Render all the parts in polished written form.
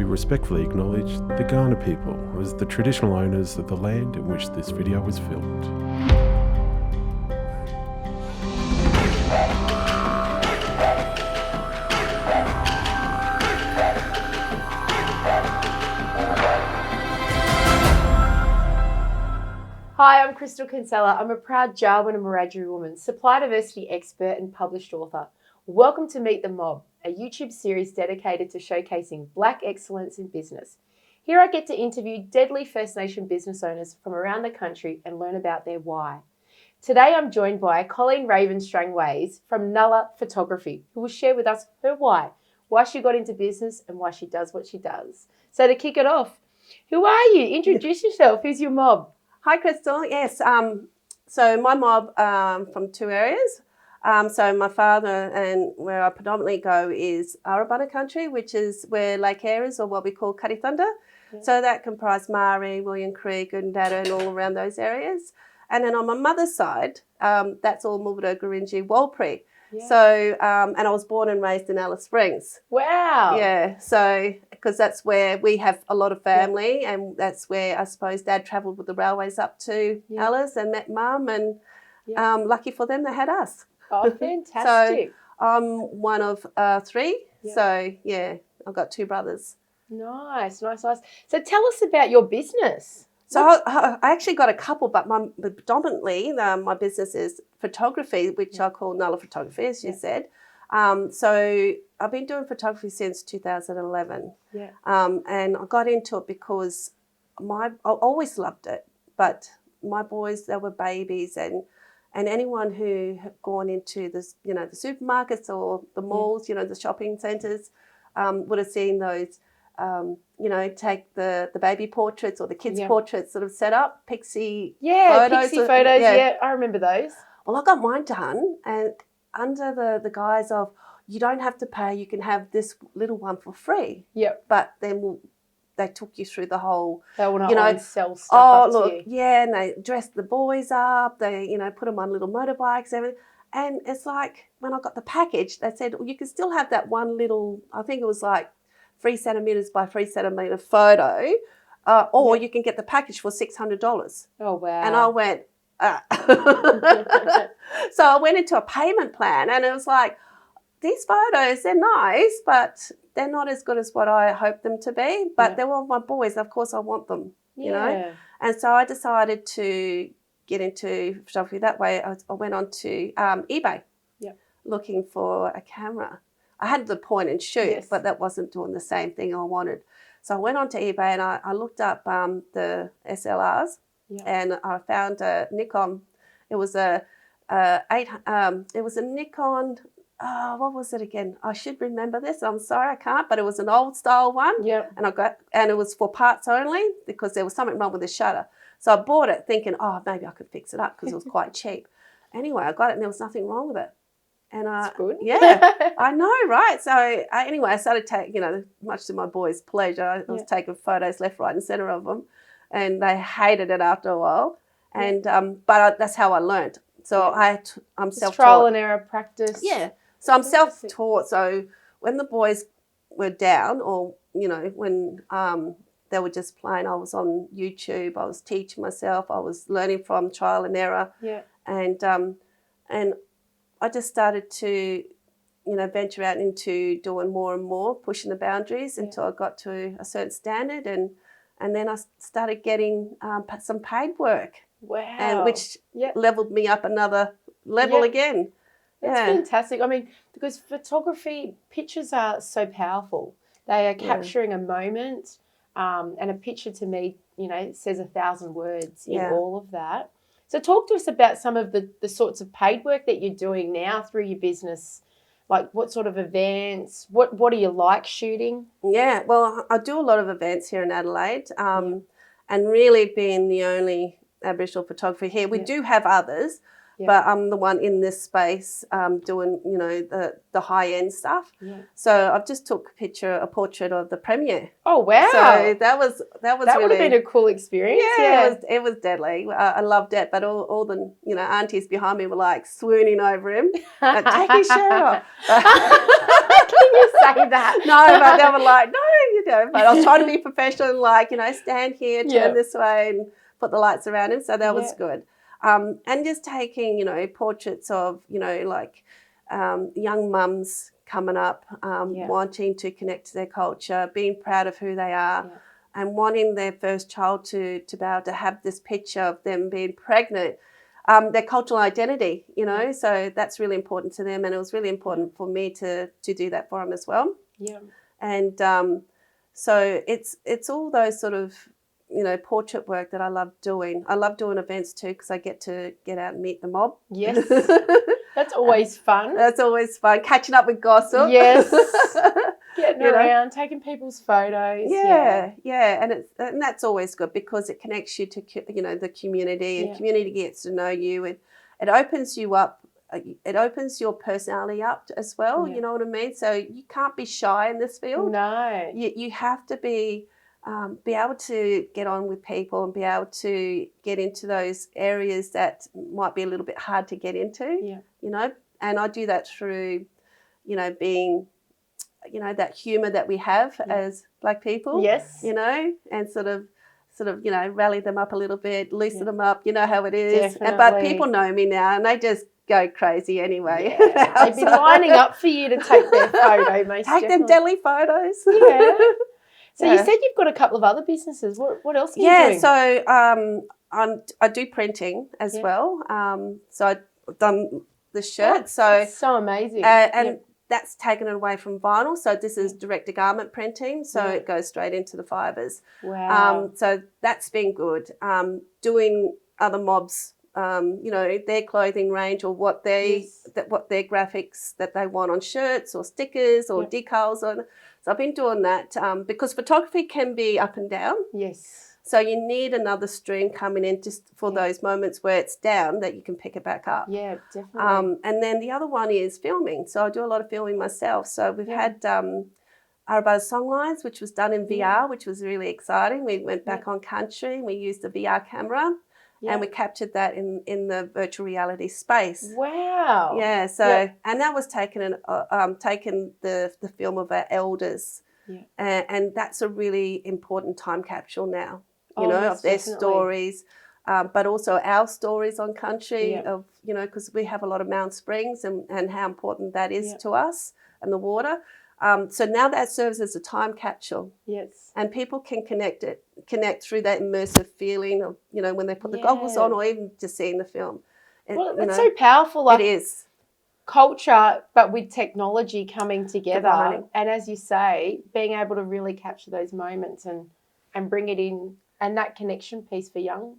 we respectfully acknowledge the Kaurna people as the traditional owners of the land in which this video was filmed. Hi, I'm Crystal Kinsella. I'm a proud Jawoyn and Wiradjuri woman, supply diversity expert and published author. Welcome to Meet the Mob, a YouTube series dedicated to showcasing Black excellence in business. Here I get to interview deadly First Nation business owners from around the country and learn about their why. Today I'm joined by Colleen Strangways from Nharla Photography, who will share with us her why she got into business and why she does what she does. So to kick it off, who are you? Introduce yourself. Who's your mob? Hi, Crystal. Yes. So my mob from two areas. So my father and where I predominantly go is Arabana country, which is where Lake Eyre is, or what we call Cutty Thunder. Yeah. So that comprised Maori, William Creek, Undata, and all around those areas. And then on my mother's side, that's all Mudbura, Gurindji, Warlpiri. Yeah. So, and I was born and raised in Alice Springs. Wow. Yeah. So, because that's where we have a lot of family, and that's where I suppose Dad travelled with the railways up to Alice and met Mum, and lucky for them, they had us. Oh, fantastic. So I'm one of three. Yeah. So, yeah, I've got two brothers. Nice. So tell us about your business. So I actually got a couple, but predominantly my business is photography, which I call Nharla Photography, as you said. So I've been doing photography since 2011. Yeah. And I got into it because I always loved it, but my boys, they were babies, and anyone who had gone into this, the supermarkets or the malls, the shopping centres, would have seen those. Take the baby portraits or the kids' portraits sort of set up, pixie photos. Pixie photos, I remember those. Well, I got mine done, and under the guise of you don't have to pay, you can have this little one for free. Yep. But then they took you through the whole, they want to sell stuff to you. And they dressed the boys up, they, put them on little motorbikes, everything. And it's like, when I got the package, they said, well, you can still have that one little, I think it was like 3 centimetres by 3 centimetre photo, or you can get the package for $600. Oh, wow. And I went, So I went into a payment plan, and it was like, these photos, they're nice, but they're not as good as what I hoped them to be. But they were my boys. Of course, I want them, you know. And so I decided to get into photography that way. I went on to eBay looking for a camera. I had the point and shoot, but that wasn't doing the same thing I wanted. So I went on to eBay and I looked up the SLRs, and I found a Nikon. It was a Nikon. What was it again? I should remember this. I'm sorry, I can't. But it was an old style one. Yeah. And it was for parts only because there was something wrong with the shutter. So I bought it thinking, maybe I could fix it up because it was quite cheap. Anyway, I got it and there was nothing wrong with it. And that's good. Yeah, I know, right? So I started taking, much to my boys' pleasure, I was taking photos left, right, and centre of them, and they hated it after a while. And but that's how I learned. So I'm self-taught. Trial and error practice. Yeah. So I'm self-taught. So when the boys were down, or when they were just playing, I was on YouTube. I was teaching myself. I was learning from trial and error. Yeah. And I just started to, venture out into doing more and more, pushing the boundaries until I got to a certain standard, and then I started getting some paid work. Wow! And which leveled me up another level again. That's fantastic. I mean, because photography, pictures are so powerful. They are capturing a moment, and a picture to me, says 1,000 words in all of that. So talk to us about some of the sorts of paid work that you're doing now through your business. Like what sort of events, what do you like shooting? Yeah, well, I do a lot of events here in Adelaide, and really being the only Aboriginal photographer here. We do have others, but I'm the one in this space doing, the high-end stuff. Yeah. So I've just took a portrait of the Premier. Oh, wow. So that would have been a cool experience. Yeah. It was deadly. I loved it, but all the, aunties behind me were like swooning over him. Take his shirt off. Can you say that? No, but they were like, no, video. But I was trying to be professional and like, you know, stand here, turn this way and put the lights around him. So that was good. And just taking, you know, portraits of, you know, like young mums coming up, wanting to connect to their culture, being proud of who they are, and wanting their first child to be able to have this picture of them being pregnant, their cultural identity, you know, so that's really important to them. And it was really important for me to do that for them as well. Yeah. And so it's all those sort of, you know, portrait work that I love doing. I love doing events too because I get to get out and meet the mob. Yes. That's always fun. That's always fun. Catching up with gossip. Yes. Getting around, taking people's photos. Yeah. And that's always good because it connects you to, you know, the community, and community gets to know you, and it opens you up. It opens your personality up as well. You know what I mean? So you can't be shy in this field. No. You have to be able to get on with people and be able to get into those areas that might be a little bit hard to get into. Yeah. You know, and I do that through, you know, being, you know, that humour that we have as Black people. Yes. You know, and sort of, you know, rally them up a little bit, loosen them up. You know how it is. But people know me now, and they just go crazy anyway. Yeah. They've been lining up for you to take their photo, most Take them deli photos. Yeah. So you said you've got a couple of other businesses. What else are you doing? So I do printing as well. So I've done the shirt. So amazing. And that's taken it away from vinyl. So this is direct-to-garment printing. So it goes straight into the fibres. Wow. So that's been good. Doing other mobs, you know, their clothing range, or what what their graphics that they want on shirts or stickers or decals on. So I've been doing that because photography can be up and down. Yes. So you need another stream coming in just for those moments where it's down that you can pick it back up. Yeah, definitely. And then the other one is filming. So I do a lot of filming myself. So we've had Arabana Songlines, which was done in VR, which was really exciting. We went back on country and we used a VR camera. And we captured that in the virtual reality space. Wow. Yeah. So and that was taken the film of our elders, and that's a really important time capsule now. You know, of their stories, but also our stories on country of, you know, because we have a lot of Mount Springs and how important that is to us and the water. So now that serves as a time capsule. Yes. And people can connect through that immersive feeling of, you know, when they put the goggles on, or even just seeing the film. It's so powerful. Like, it is. Culture, but with technology coming together. Combining. And as you say, being able to really capture those moments and bring it in, and that connection piece for young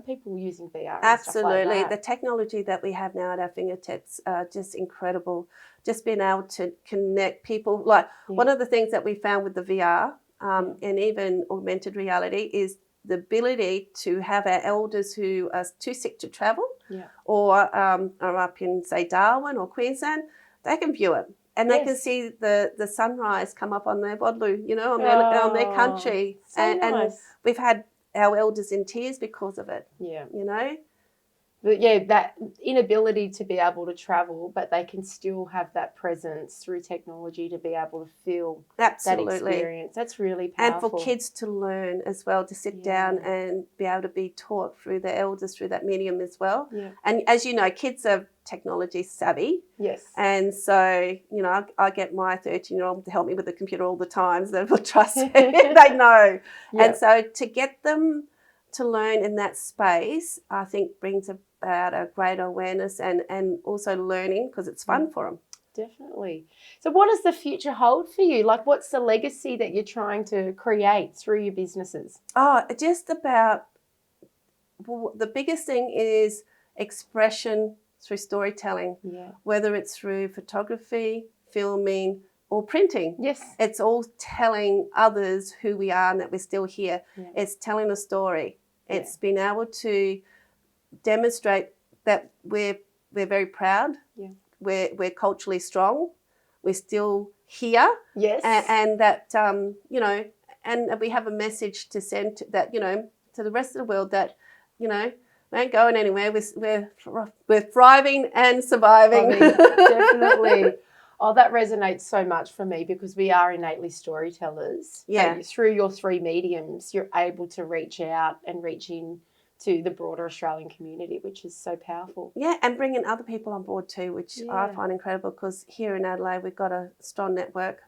people using VR. Absolutely. And stuff like that. The technology that we have now at our fingertips are just incredible. Just being able to connect people. Like one of the things that we found with the VR and even augmented reality is the ability to have our elders who are too sick to travel or are up in, say, Darwin or Queensland, they can view it. And they can see the sunrise come up on their Wadlu, you know, on their country. So nice. And we've had our elders in tears because of it. Yeah. You know? But that inability to be able to travel, but they can still have that presence through technology to be able to feel that experience. That's really powerful. And for kids to learn as well, to sit down and be able to be taught through the elders, through that medium as well. Yeah. And as you know, kids are technology savvy. Yes. And so, you know, I get my 13-year-old to help me with the computer all the time. So they will trust me. They know. Yeah. And so to get them to learn in that space, I think brings about a greater awareness and also learning because it's fun for them. Definitely. So what does the future hold for you? Like, what's the legacy that you're trying to create through your businesses? Oh, just about, the biggest thing is expression through storytelling, whether it's through photography, filming, or printing. Yes. It's all telling others who we are and that we're still here. Yeah. It's telling a story. It's been able to demonstrate that we're very proud. Yeah. We're culturally strong. We're still here. Yes. And that, you know, and we have a message to send that, you know, to the rest of the world that, you know, we ain't going anywhere. We're thriving and surviving. Definitely. Oh, that resonates so much for me because we are innately storytellers. Yeah. But through your three mediums, you're able to reach out and reach in to the broader Australian community, which is so powerful. Yeah, and bringing other people on board too, which I Yeah. find incredible, because here in Adelaide we've got a strong network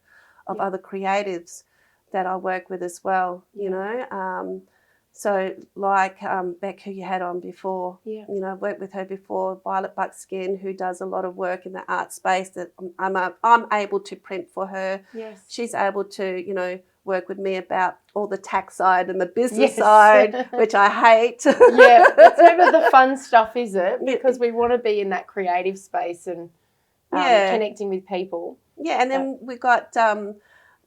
of Yeah. other creatives that I work with as well, you Yeah. know. So like Beck, who you had on before, Yeah. you know, I've worked with her before, Violet Buckskin, who does a lot of work in the art space that I'm able to print for her. Yes. She's able to, you know, work with me about all the tax side and the business Yes. side, which I hate. Yeah, it's never the fun stuff, is it? Because we want to be in that creative space and connecting with people. Yeah, and then we've got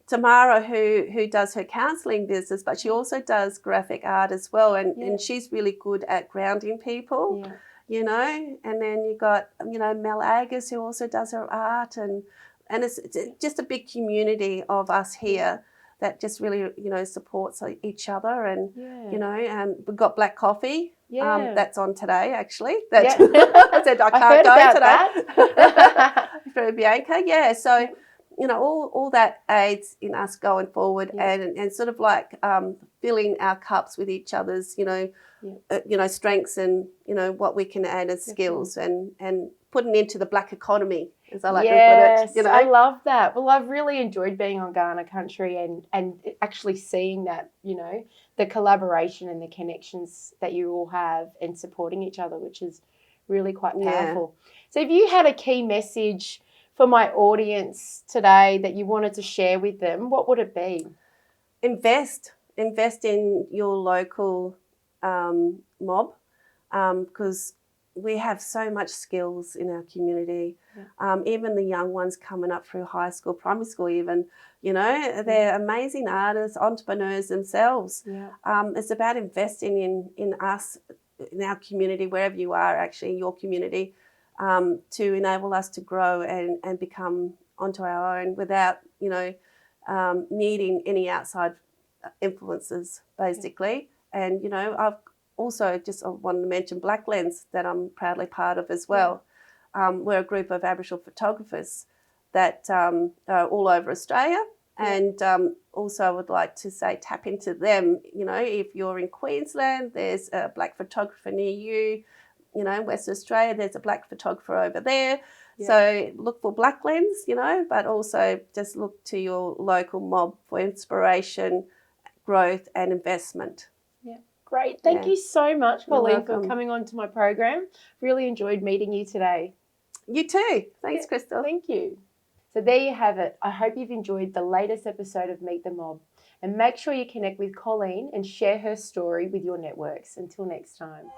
Tamara, who does her counselling business, but she also does graphic art as well, and she's really good at grounding people, you know. And then you got, you know, Mel Agus, who also does her art, and it's just a big community of us here that just really, you know, supports each other. And you know, we've got Black Coffee. That's on today, actually. I said I can't go today. Through Bianca, so you know, all that aids in us going forward and sort of like filling our cups with each other's, you know, strengths and, you know, what we can add as skills and putting into the black economy, as I like to put it. You know? I love that. Well, I've really enjoyed being on Kaurna country and actually seeing that, you know, the collaboration and the connections that you all have and supporting each other, which is really quite powerful. So if you had a key message for my audience today that you wanted to share with them, what would it be? Invest in your local mob, because we have so much skills in our community. Even the young ones coming up through high school, primary school even, you know, they're amazing artists, entrepreneurs themselves. It's about investing in us, in our community, wherever you are, actually, your community, to enable us to grow and become onto our own without, you know, needing any outside influences, basically. And, you know, I've also I wanted to mention Black Lens, that I'm proudly part of as well. We're a group of Aboriginal photographers that are all over Australia. And also I would like to say tap into them. You know, if you're in Queensland, there's a black photographer near you. You know, in Western Australia, there's a black photographer over there. So look for Black Lens, you know, but also just look to your local mob for inspiration, growth and investment. Great. Thank you so much, Colleen, for coming on to my program. Really enjoyed meeting you today. You too. Thanks, Crystal. Thank you. So there you have it. I hope you've enjoyed the latest episode of Meet the Mob. And make sure you connect with Colleen and share her story with your networks. Until next time.